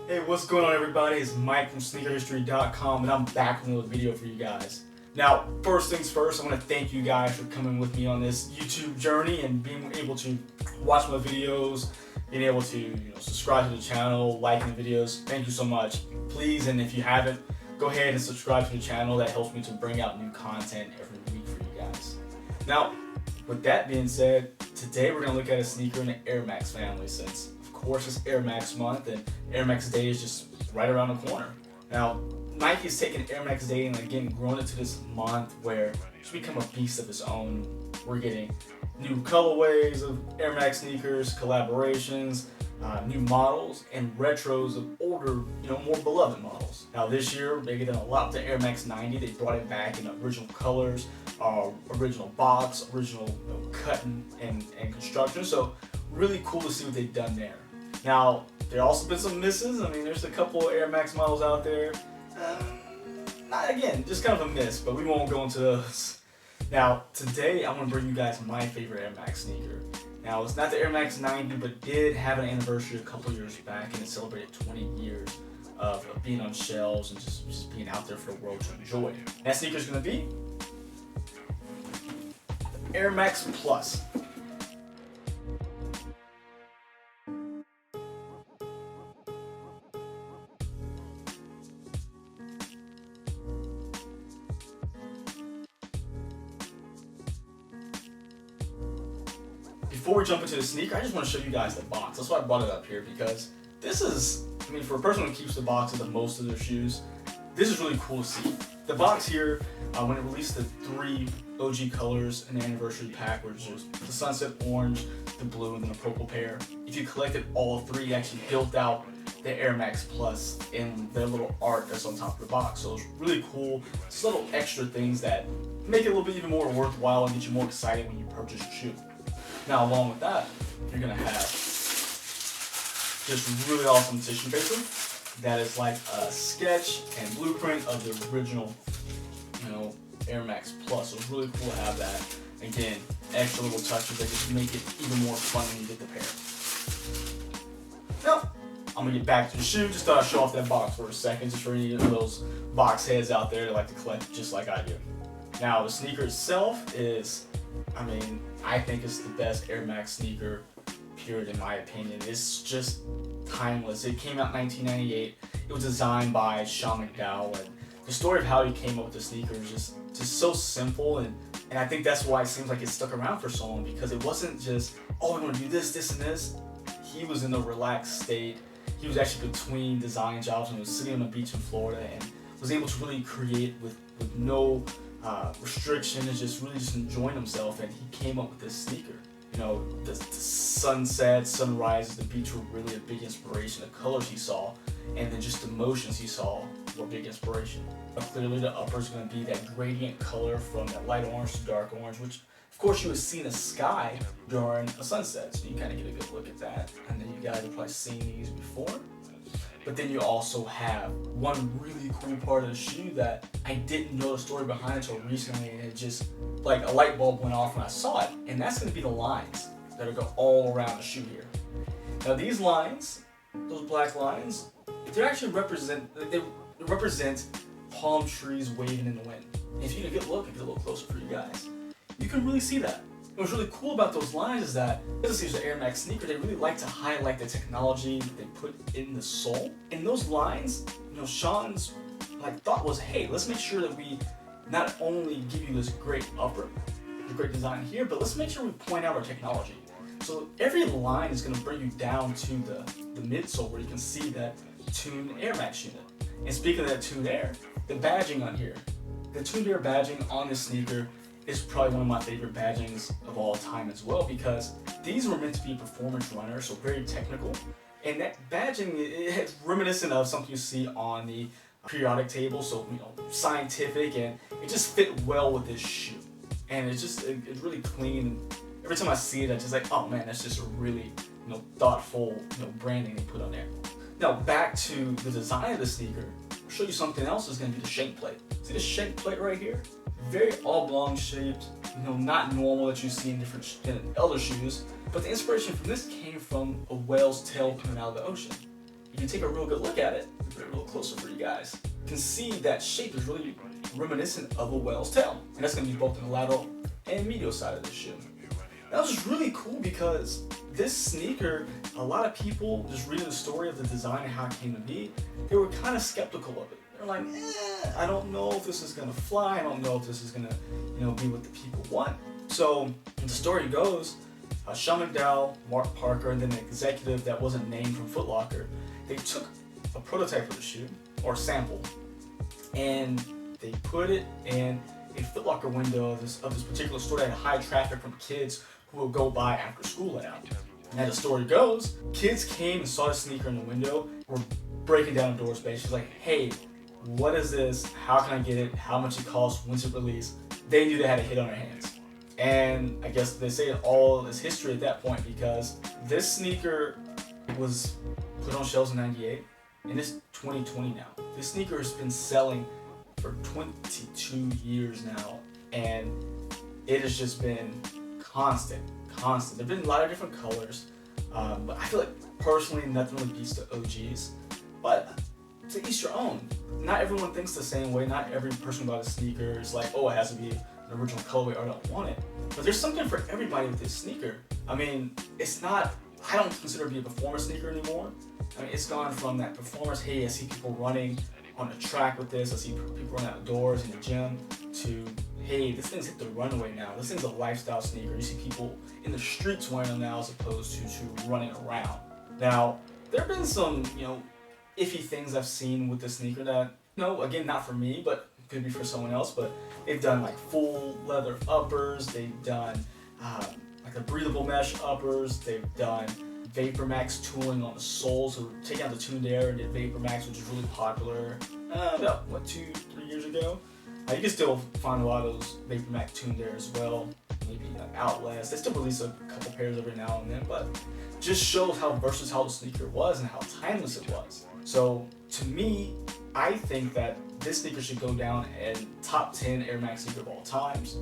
Hey, what's going on everybody? It's Mike from sneakerhistory.com and I'm back with another video for you guys. Now, first things first, I want to thank you guys for coming with me on this YouTube journey and being able to watch my videos, being able to subscribe to the channel, liking the videos. Thank you so much. Please, and if you haven't, go ahead and subscribe to the channel. That helps me to bring out new content every week for you guys. Now, with that being said, today we're going to look at a sneaker in the Air Max family since, of course, it's Air Max month and Air Max Day is just right around the corner. Now, Nike's taken Air Max Day and again grown it to this month where it's become a beast of its own. We're getting new colorways of Air Max sneakers, collaborations, new models, and retros of older, more beloved models. Now this year, they did a lot with the Air Max 90. They brought it back in original colors, original box, original cut and construction. So really cool to see what they've done there. Now, there also been some misses. I mean, there's a couple of Air Max models out there. Not again, just kind of a miss, but we won't go into those. Now, today I'm going to bring you guys my favorite Air Max sneaker. Now, it's not the Air Max 90, but did have an anniversary a couple years back, and it celebrated 20 years of being on shelves and just being out there for the world to enjoy. That sneaker is going to be the Air Max Plus. Before we jump into the sneaker, I just want to show you guys the box. That's why I brought it up here, because this is, for a person who keeps the boxes of most of their shoes, this is really cool to see. The box here, when it released the 3 OG colors in the anniversary pack, which was the sunset orange, the blue, and then the purple pair. If you collected all 3, it actually built out the Air Max Plus in their little art that's on top of the box. So it's really cool. Just little extra things that make it a little bit even more worthwhile and get you more excited when you purchase your shoe. Now, along with that, you're gonna have just really awesome tissue paper that is like a sketch and blueprint of the original, Air Max Plus. So it's really cool to have that. Again, extra little touches that just make it even more fun when you get the pair. Now, I'm gonna get back to the shoe. Just thought I'd show off that box for a second, just for any of those box heads out there that like to collect just like I do. Now, the sneaker itself is, I think it's the best Air Max sneaker, period, in my opinion. It's just timeless. It came out in 1998. It was designed by ThisSeam McDowell, and the story of how he came up with the sneaker is just so simple, and I think that's why it seems like it stuck around for so long, because it wasn't just, oh, we're gonna do this, this, and this. He was in a relaxed state. He was actually between design jobs and was sitting on the beach in Florida and was able to really create with no restriction and just enjoying himself, and he came up with this sneaker. The sunset, sunrises, the beach were really a big inspiration. The colors he saw, and then just the motions he saw were a big inspiration. But clearly the upper is going to be that gradient color from that light orange to dark orange, which of course you would see in the sky during a sunset, so you kind of get a good look at that. And then you guys have probably seen these before. But then you also have one really cool part of the shoe that I didn't know the story behind until recently, and it just, like a light bulb went off when I saw it, and that's going to be the lines that are going all around the shoe here. Now these lines, those black lines, they actually represent palm trees waving in the wind. And if you get a good look, get a little closer for you guys, you can really see that. What's really cool about those lines is that, because it's an Air Max sneaker, they really like to highlight the technology that they put in the sole. And those lines, Sean's thought was, hey, let's make sure that we not only give you this great upper, the great design here, but let's make sure we point out our technology. So every line is going to bring you down to the midsole where you can see that tuned Air Max unit. And speaking of that tuned air, the badging on here, the tuned air badging on this sneaker is probably one of my favorite badgings of all time as well, because these were meant to be performance runners, so very technical. And that badging, it's reminiscent of something you see on the periodic table, so scientific, and it just fit well with this shoe. And it's really clean. Every time I see it, I'm just like, oh man, that's just a really thoughtful branding they put on there. Now back to the design of the sneaker. I'll show you something else. Is going to be the shank plate. See the shank plate right here? Very oblong shaped, not normal that you see in other shoes, but the inspiration from this came from a whale's tail coming out of the ocean. if you take a real good look at it, put it a little closer for you guys, you can see that shape is really reminiscent of a whale's tail. And that's going to be both in the lateral and medial side of the shoe. That was just really cool because this sneaker, a lot of people just reading the story of the design and how it came to be, they were kind of skeptical of it. They're like, I don't know if this is gonna fly. I don't know if this is gonna, be what the people want. So the story goes, Sean McDowell, Mark Parker, and then an executive that wasn't named from Foot Locker, they took a prototype of the shoe or sample, and they put it in a Foot Locker window of this particular store that had high traffic from kids who would go by after school layout. And as the story goes, kids came and saw the sneaker in the window, were breaking down the doors basically, like, hey, what is this? How can I get it? How much it costs? When's it released? They knew they had a hit on their hands. And I guess they say all is history at that point because this sneaker was put on shelves in '98 and it's 2020 now. This sneaker has been selling for 22 years now and it has just been constant. There've been a lot of different colors, but I feel like personally nothing really beats the OGs. But to each your own. Not everyone thinks the same way. Not every person who bought a sneaker is like, oh, it has to be an original colorway or I don't want it. But there's something for everybody with this sneaker. I mean, it's not, I don't consider it to be a performance sneaker anymore. I mean, it's gone from that performance, hey, I see people running on the track with this, I see people running outdoors in the gym, to, hey, this thing's hit the runway now. This thing's a lifestyle sneaker. You see people in the streets wearing them now as opposed to running around. Now, there have been some, iffy things I've seen with the sneaker that, again, not for me, but could be for someone else, but they've done like full leather uppers, they've done like the breathable mesh uppers, they've done Vapor Max tooling on the soles, so take out the tuned air and did Vapor Max, which is really popular about, 2-3 years ago. You can still find a lot of those Vapor Max tuned air as well, maybe Outlast. They still release a couple pairs every now and then, but just shows how versatile the sneaker was and how timeless it was. So to me, I think that this sneaker should go down in top 10 Air Max sneaker of all times.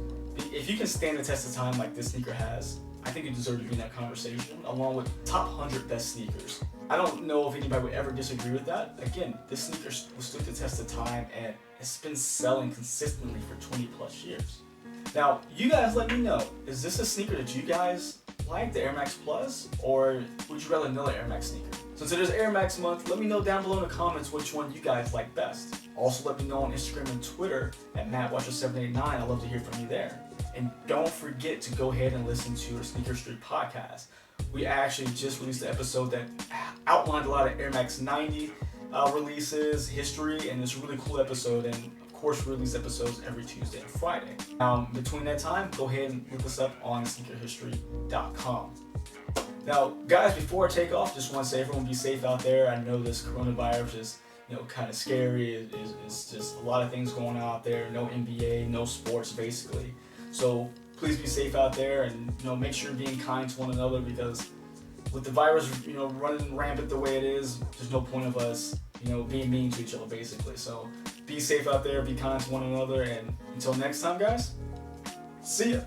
If you can stand the test of time like this sneaker has, I think you deserve to be in that conversation, along with top 100 best sneakers. I don't know if anybody would ever disagree with that. Again, this sneaker stood the test of time and it's been selling consistently for 20 plus years. Now, you guys let me know, is this a sneaker that you guys like, the Air Max Plus, or would you rather another Air Max sneaker? Since it is Air Max month, let me know down below in the comments which one you guys like best. Also, let me know on Instagram and Twitter at MattWatcher789. I'd love to hear from you there. And don't forget to go ahead and listen to our Sneaker Street podcast. We actually just released an episode that outlined a lot of Air Max 90 releases, history, and it's a really cool episode. And of course, we release episodes every Tuesday and Friday. Between that time, go ahead and look us up on sneakerhistory.com. Now, guys, before I take off, just want to say everyone be safe out there. I know this coronavirus is, kind of scary. It's just a lot of things going on out there. No NBA, no sports, basically. So please be safe out there and, make sure you're being kind to one another because with the virus, running rampant the way it is, there's no point of us, being mean to each other, basically. So be safe out there, be kind to one another, and until next time, guys, see ya.